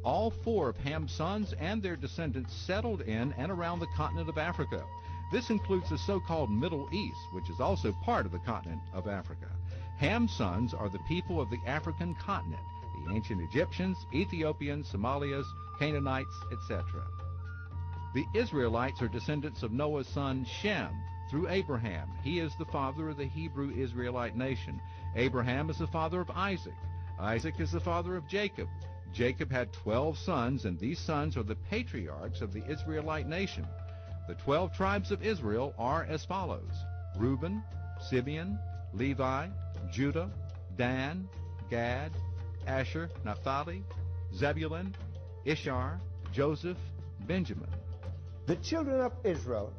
All four of Ham's sons and their descendants settled in and around the continent of Africa. This includes the so-called Middle East, which is also part of the continent of Africa. Ham's sons are the people of the African continent, the ancient Egyptians, Ethiopians, Somalians, Canaanites, etc. The Israelites are descendants of Noah's son Shem through Abraham. He is the father of the Hebrew Israelite nation. Abraham is the father of Isaac. Isaac is the father of Jacob. Jacob had 12 sons, and these sons are the patriarchs of the Israelite nation. The 12 tribes of Israel are as follows: Reuben, Simeon, Levi, Judah, Dan, Gad, Asher, Naphtali, Zebulun, Issachar, Joseph, Benjamin. The children of Israel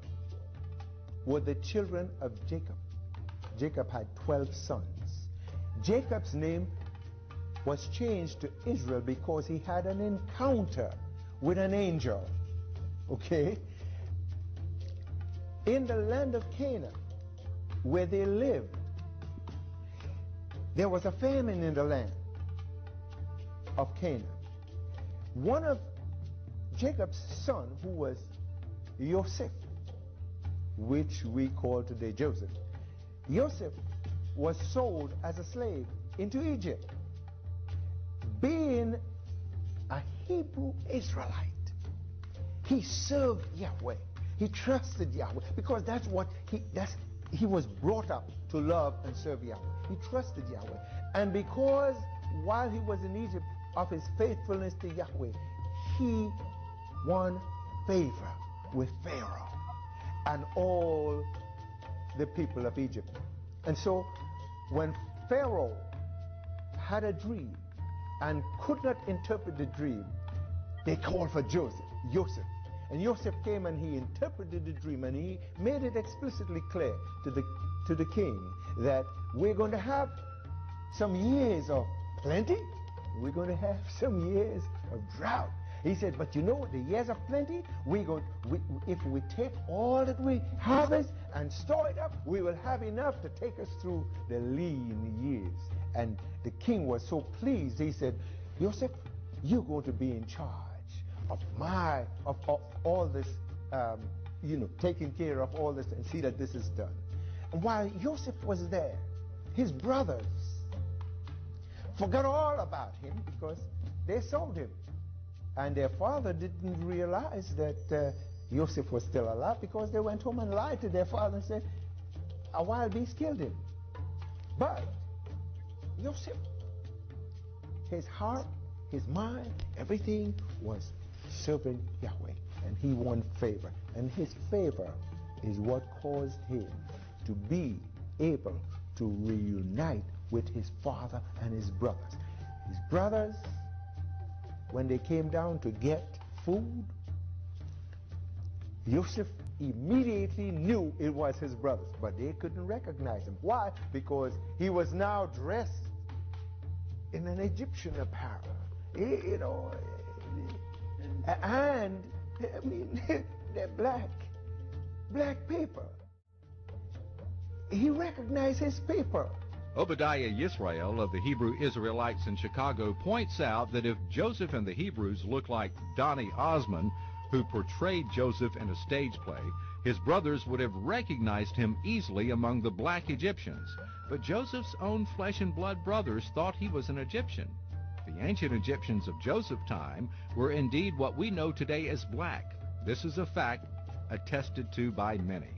were the children of Jacob. Jacob had 12 sons. Jacob's name was changed to Israel because he had an encounter with an angel. Okay? In the land of Canaan, where they lived, there was a famine in the land of Canaan. One of Jacob's son, who was Joseph, which we call today Joseph, Joseph was sold as a slave into Egypt. Being a Hebrew Israelite, he served Yahweh. He trusted Yahweh because that's what he was brought up to love and serve Yahweh. He trusted Yahweh. And because while he was in Egypt of his faithfulness to Yahweh, he won favor with Pharaoh and all the people of Egypt. And so when Pharaoh had a dream and could not interpret the dream, they called for Joseph. And Joseph came and he interpreted the dream, and he made it explicitly clear to the king that we're going to have some years of plenty, we're going to have some years of drought. He said, but you know, the years of plenty, if we take all that we harvest and store it up, we will have enough to take us through the lean years. And the king was so pleased, he said, Joseph, you're going to be in charge of all this, taking care of all this and see that this is done. And while Joseph was there, his brothers forgot all about him because they sold him. And their father didn't realize that Joseph was still alive, because they went home and lied to their father and said, a wild beast killed him. But Joseph, his heart, his mind, everything was serving Yahweh, and he won favor. And his favor is what caused him to be able to reunite with his father and his brothers. His brothers, when they came down to get food, Joseph immediately knew it was his brothers, but they couldn't recognize him. Why? Because he was now dressed in an Egyptian apparel. And I mean, they're black paper. He recognized his paper. Obadiah Yisrael of the Hebrew Israelites in Chicago points out that if Joseph and the Hebrews look like Donny Osmond, who portrayed Joseph in a stage play, his brothers would have recognized him easily among the black Egyptians. But Joseph's own flesh and blood brothers thought he was an Egyptian. The ancient Egyptians of Joseph's time were indeed what we know today as black. This is a fact attested to by many.